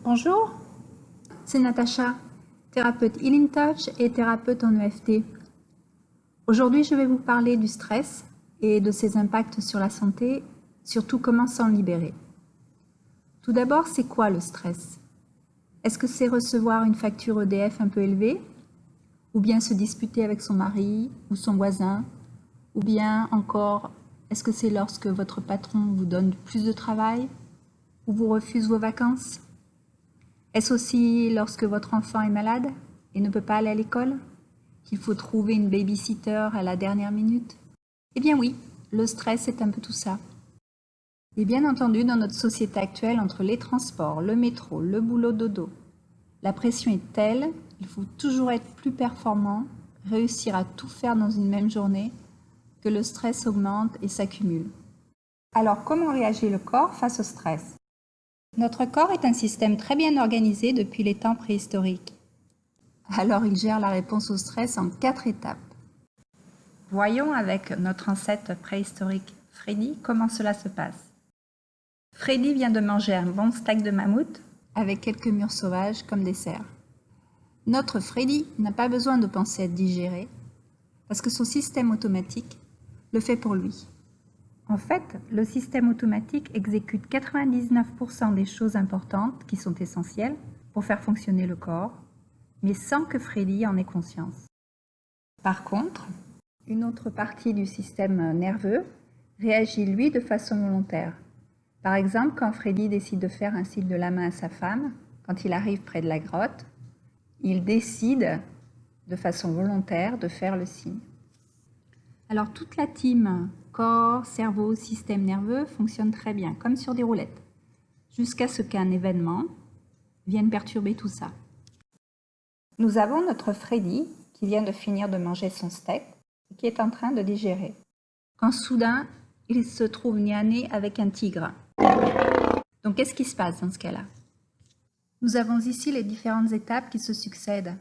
Bonjour, c'est Natacha, thérapeute Healing Touch et thérapeute en EFT. Aujourd'hui, je vais vous parler du stress et de ses impacts sur la santé, surtout comment s'en libérer. Tout d'abord, c'est quoi le stress? Est-ce que c'est recevoir une facture EDF un peu élevée? Ou bien se disputer avec son mari ou son voisin? Ou bien encore, est-ce que c'est lorsque votre patron vous donne plus de travail ou vous refuse vos vacances? Est-ce aussi lorsque votre enfant est malade et ne peut pas aller à l'école? Qu'il faut trouver une baby-sitter à la dernière minute? Eh bien oui, le stress est un peu tout ça. Et bien entendu, dans notre société actuelle, entre les transports, le métro, le boulot dodo, la pression est telle, il faut toujours être plus performant, réussir à tout faire dans une même journée, que le stress augmente et s'accumule. Alors comment réagit le corps face au stress? Notre corps est un système très bien organisé depuis les temps préhistoriques. Alors il gère la réponse au stress en 4 étapes. Voyons avec notre ancêtre préhistorique Freddy comment cela se passe. Freddy vient de manger un bon steak de mammouth avec quelques mûres sauvages comme dessert. Notre Freddy n'a pas besoin de penser à digérer parce que son système automatique le fait pour lui. En fait, le système automatique exécute 99% des choses importantes qui sont essentielles pour faire fonctionner le corps, mais sans que Freddy en ait conscience. Par contre, une autre partie du système nerveux réagit lui de façon volontaire. Par exemple, quand Freddy décide de faire un signe de la main à sa femme, quand il arrive près de la grotte, il décide de façon volontaire de faire le signe. Alors toute la team corps, cerveau, système nerveux fonctionne très bien, comme sur des roulettes, jusqu'à ce qu'un événement vienne perturber tout ça. Nous avons notre Freddy qui vient de finir de manger son steak et qui est en train de digérer. Quand soudain, il se trouve nez à nez avec un tigre. Donc qu'est-ce qui se passe dans ce cas-là? Nous avons ici les différentes étapes qui se succèdent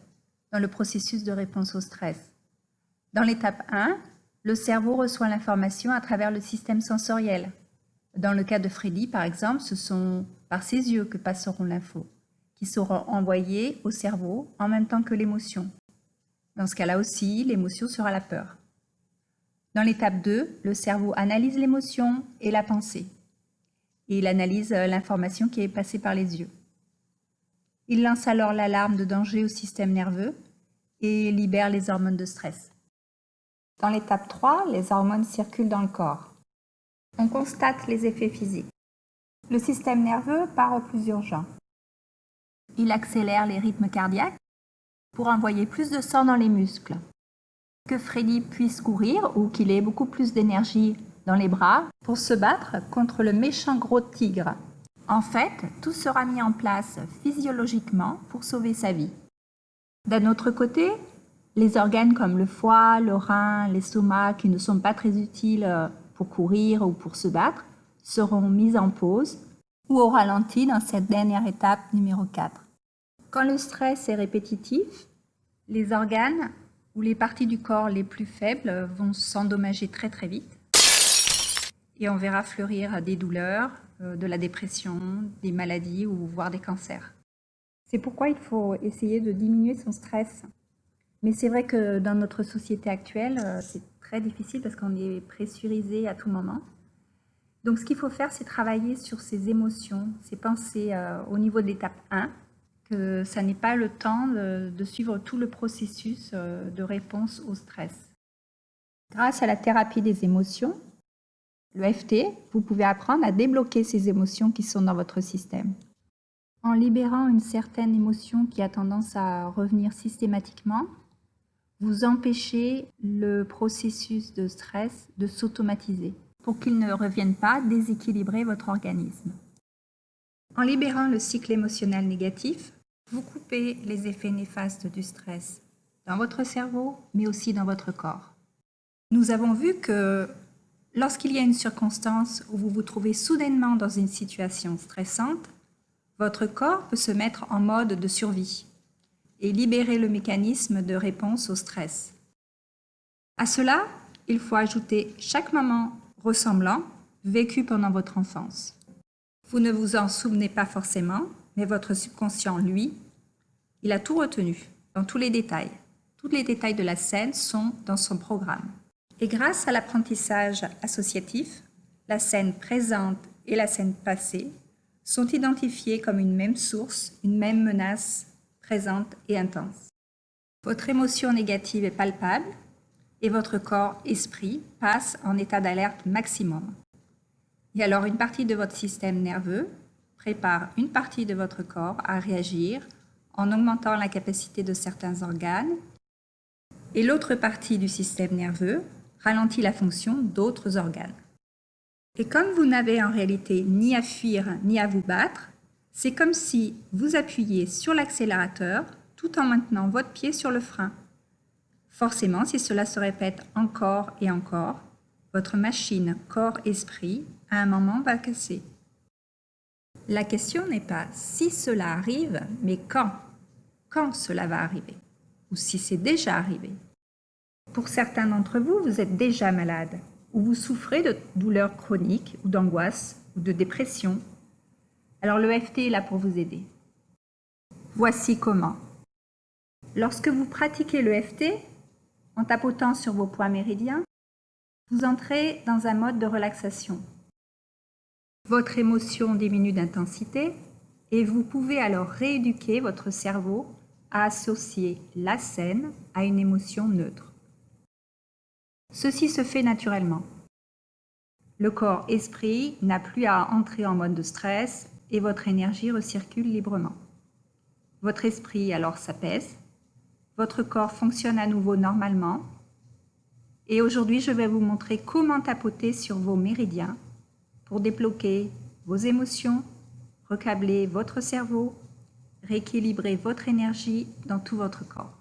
dans le processus de réponse au stress. Dans l'étape 1, le cerveau reçoit l'information à travers le système sensoriel. Dans le cas de Freddy, par exemple, ce sont par ses yeux que passeront l'info, qui seront envoyées au cerveau en même temps que l'émotion. Dans ce cas-là aussi, l'émotion sera la peur. Dans l'étape 2, le cerveau analyse l'émotion et la pensée. Et il analyse l'information qui est passée par les yeux. Il lance alors l'alarme de danger au système nerveux et libère les hormones de stress. Dans l'étape 3, les hormones circulent dans le corps. On constate les effets physiques. Le système nerveux part au plus urgent. Il accélère les rythmes cardiaques pour envoyer plus de sang dans les muscles. Que Freddy puisse courir ou qu'il ait beaucoup plus d'énergie dans les bras pour se battre contre le méchant gros tigre. En fait, tout sera mis en place physiologiquement pour sauver sa vie. D'un autre côté, les organes comme le foie, le rein, l'estomac, qui ne sont pas très utiles pour courir ou pour se battre, seront mis en pause ou au ralenti dans cette dernière étape numéro 4. Quand le stress est répétitif, les organes ou les parties du corps les plus faibles vont s'endommager très très vite et on verra fleurir des douleurs, de la dépression, des maladies ou voire des cancers. C'est pourquoi il faut essayer de diminuer son stress. Mais c'est vrai que dans notre société actuelle, c'est très difficile parce qu'on est pressurisé à tout moment. Donc ce qu'il faut faire, c'est travailler sur ses émotions, ses pensées au niveau de l'étape 1, que ça n'est pas le temps de suivre tout le processus de réponse au stress. Grâce à la thérapie des émotions, le FT, vous pouvez apprendre à débloquer ces émotions qui sont dans votre système. En libérant une certaine émotion qui a tendance à revenir systématiquement, vous empêchez le processus de stress de s'automatiser pour qu'il ne revienne pas déséquilibrer votre organisme. En libérant le cycle émotionnel négatif, vous coupez les effets néfastes du stress dans votre cerveau, mais aussi dans votre corps. Nous avons vu que lorsqu'il y a une circonstance où vous vous trouvez soudainement dans une situation stressante, votre corps peut se mettre en mode de survie et libérer le mécanisme de réponse au stress. À cela, il faut ajouter chaque moment ressemblant vécu pendant votre enfance. Vous ne vous en souvenez pas forcément, mais votre subconscient, lui, il a tout retenu, dans tous les détails. Tous les détails de la scène sont dans son programme. Et grâce à l'apprentissage associatif, la scène présente et la scène passée sont identifiées comme une même source, une même menace présente et intense. Votre émotion négative est palpable et votre corps-esprit passe en état d'alerte maximum. Et alors une partie de votre système nerveux prépare une partie de votre corps à réagir en augmentant la capacité de certains organes et l'autre partie du système nerveux ralentit la fonction d'autres organes. Et comme vous n'avez en réalité ni à fuir ni à vous battre, c'est comme si vous appuyiez sur l'accélérateur tout en maintenant votre pied sur le frein. Forcément, si cela se répète encore et encore, votre machine corps-esprit à un moment va casser. La question n'est pas si cela arrive, mais quand. Quand cela va arriver, ou si c'est déjà arrivé. Pour certains d'entre vous, vous êtes déjà malade, ou vous souffrez de douleurs chroniques, ou d'angoisse, ou de dépression. Alors le FT est là pour vous aider. Voici comment. Lorsque vous pratiquez le FT, en tapotant sur vos points méridiens, vous entrez dans un mode de relaxation. Votre émotion diminue d'intensité et vous pouvez alors rééduquer votre cerveau à associer la scène à une émotion neutre. Ceci se fait naturellement. Le corps-esprit n'a plus à entrer en mode de stress et votre énergie recircule librement. Votre esprit alors s'apaise, votre corps fonctionne à nouveau normalement et aujourd'hui je vais vous montrer comment tapoter sur vos méridiens pour débloquer vos émotions, recabler votre cerveau, rééquilibrer votre énergie dans tout votre corps.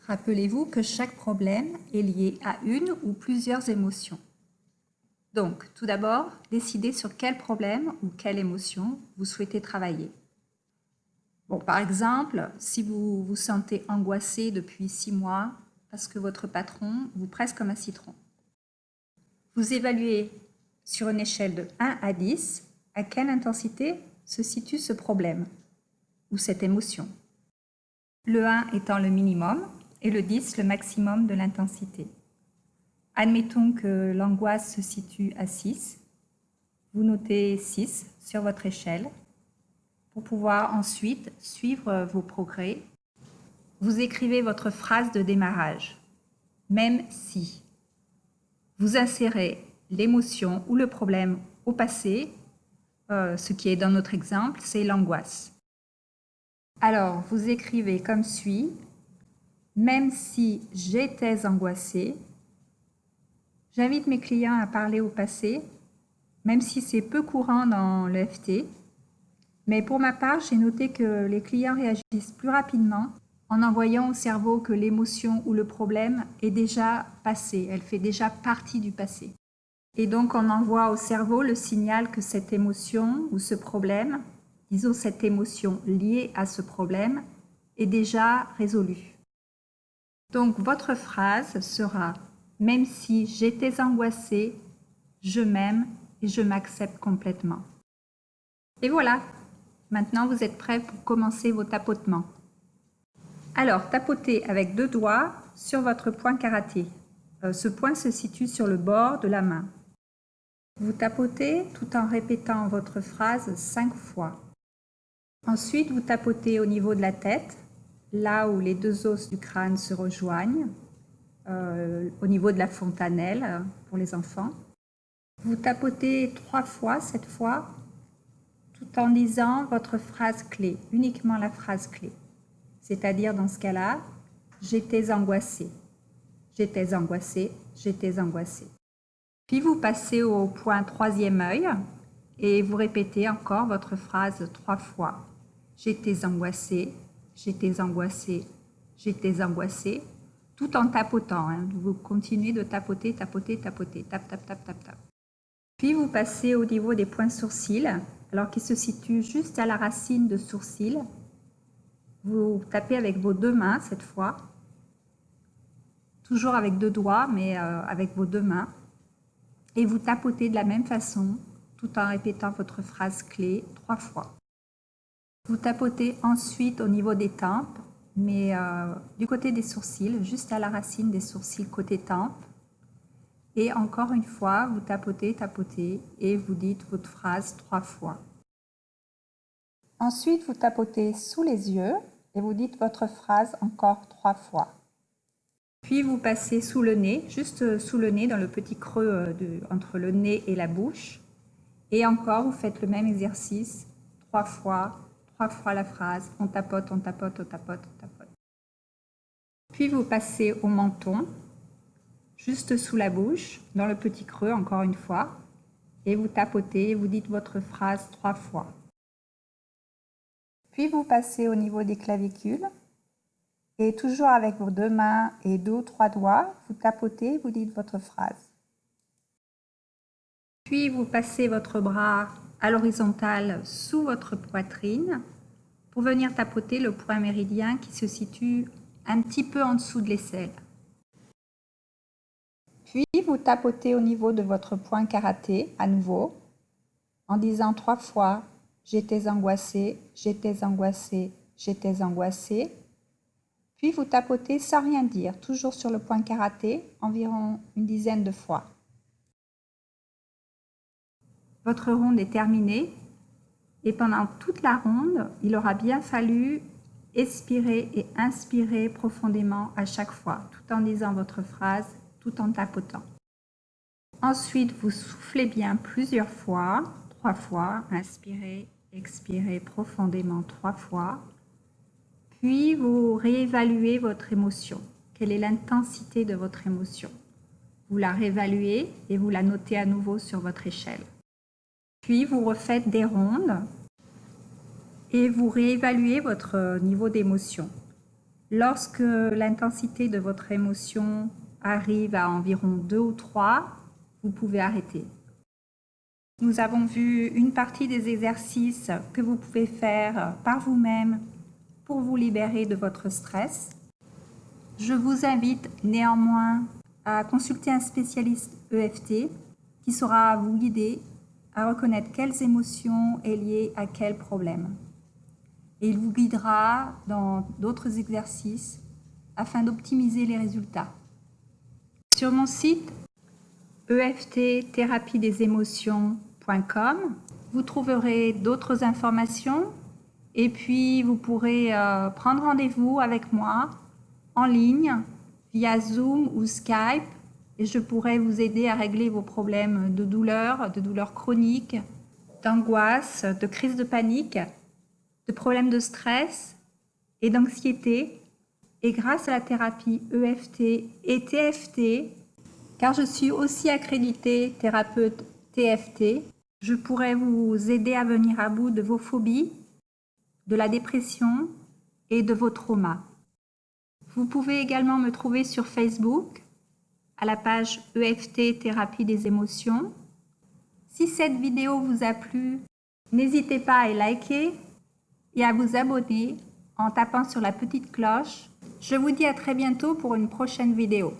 Rappelez-vous que chaque problème est lié à une ou plusieurs émotions. Donc, tout d'abord, décidez sur quel problème ou quelle émotion vous souhaitez travailler. Bon, par exemple, si vous vous sentez angoissé depuis 6 mois parce que votre patron vous presse comme un citron, vous évaluez sur une échelle de 1 à 10 à quelle intensité se situe ce problème ou cette émotion. Le 1 étant le minimum et le 10 le maximum de l'intensité. Admettons que l'angoisse se situe à 6. Vous notez 6 sur votre échelle pour pouvoir ensuite suivre vos progrès. Vous écrivez votre phrase de démarrage, même si. Vous insérez l'émotion ou le problème au passé, ce qui est dans notre exemple, c'est l'angoisse. Alors, vous écrivez comme suit, même si j'étais angoissée. J'invite mes clients à parler au passé, même si c'est peu courant dans l'EFT. Mais pour ma part, j'ai noté que les clients réagissent plus rapidement en envoyant au cerveau que l'émotion ou le problème est déjà passé, elle fait déjà partie du passé. Et donc, on envoie au cerveau le signal que cette émotion ou ce problème, disons cette émotion liée à ce problème, est déjà résolue. Donc, votre phrase sera « Même si j'étais angoissée, je m'aime et je m'accepte complètement. » Et voilà, maintenant vous êtes prêts pour commencer vos tapotements. Alors, tapotez avec 2 doigts sur votre point karaté. Ce point se situe sur le bord de la main. Vous tapotez tout en répétant votre phrase 5 fois. Ensuite, vous tapotez au niveau de la tête, là où les 2 os du crâne se rejoignent, au niveau de la fontanelle pour les enfants. Vous tapotez 3 fois cette fois, tout en disant votre phrase clé, uniquement la phrase clé. C'est-à-dire dans ce cas-là, j'étais angoissée, j'étais angoissée, j'étais angoissée. Puis vous passez au point 3e œil et vous répétez encore votre phrase 3 fois. J'étais angoissée, j'étais angoissée, j'étais angoissée, tout en tapotant. Vous continuez de tapoter, tapoter, tapoter, tap, tap, tap, tap, tap. Puis vous passez au niveau des points sourcils, alors qu'ils se situent juste à la racine de sourcil. Vous tapez avec vos 2 mains cette fois, toujours avec 2 doigts, mais avec vos 2 mains. Et vous tapotez de la même façon, tout en répétant votre phrase clé 3 fois. Vous tapotez ensuite au niveau des tempes, mais du côté des sourcils, juste à la racine des sourcils côté tempe. Et encore une fois, vous tapotez, tapotez et vous dites votre phrase 3 fois. Ensuite, vous tapotez sous les yeux et vous dites votre phrase encore 3 fois. Puis vous passez sous le nez, juste sous le nez, dans le petit creux entre le nez et la bouche. Et encore, vous faites le même exercice 3 fois la phrase. On tapote, on tapote, on tapote, on tapote. Puis vous passez au menton, juste sous la bouche, dans le petit creux, encore une fois. Et vous tapotez, vous dites votre phrase 3 fois. Puis vous passez au niveau des clavicules. Et toujours avec vos 2 mains et 2 ou 3 doigts, vous tapotez, vous dites votre phrase. Puis vous passez votre bras à l'horizontale sous votre poitrine pour venir tapoter le point méridien qui se situe un petit peu en dessous de l'aisselle. Puis vous tapotez au niveau de votre point karaté à nouveau en disant 3 fois « J'étais angoissée, j'étais angoissée, j'étais angoissée ». Puis vous tapotez sans rien dire, toujours sur le point karaté, environ une dizaine de fois. Votre ronde est terminée et pendant toute la ronde, il aura bien fallu expirer et inspirer profondément à chaque fois, tout en disant votre phrase, tout en tapotant. Ensuite, vous soufflez bien plusieurs fois, 3 fois, inspirez, expirez profondément 3 fois. Puis, vous réévaluez votre émotion. Quelle est l'intensité de votre émotion? Vous la réévaluez et vous la notez à nouveau sur votre échelle. Puis, vous refaites des rondes et vous réévaluez votre niveau d'émotion. Lorsque l'intensité de votre émotion arrive à environ 2 ou 3, vous pouvez arrêter. Nous avons vu une partie des exercices que vous pouvez faire par vous-même pour vous libérer de votre stress. Je vous invite néanmoins à consulter un spécialiste EFT qui saura vous guider à reconnaître quelles émotions est liée à quel problème. Et il vous guidera dans d'autres exercices afin d'optimiser les résultats. Sur mon site EFT-thérapie-des-émotions.com, vous trouverez d'autres informations et puis vous pourrez prendre rendez-vous avec moi en ligne via Zoom ou Skype et je pourrai vous aider à régler vos problèmes de douleur chroniques, d'angoisse, de crise de panique, de problèmes de stress et d'anxiété. Et grâce à la thérapie EFT et TFT, car je suis aussi accréditée thérapeute TFT, je pourrai vous aider à venir à bout de vos phobies, de la dépression et de vos traumas. Vous pouvez également me trouver sur Facebook à la page EFT Thérapie des émotions. Si cette vidéo vous a plu, n'hésitez pas à liker et à vous abonner en tapant sur la petite cloche. Je vous dis à très bientôt pour une prochaine vidéo.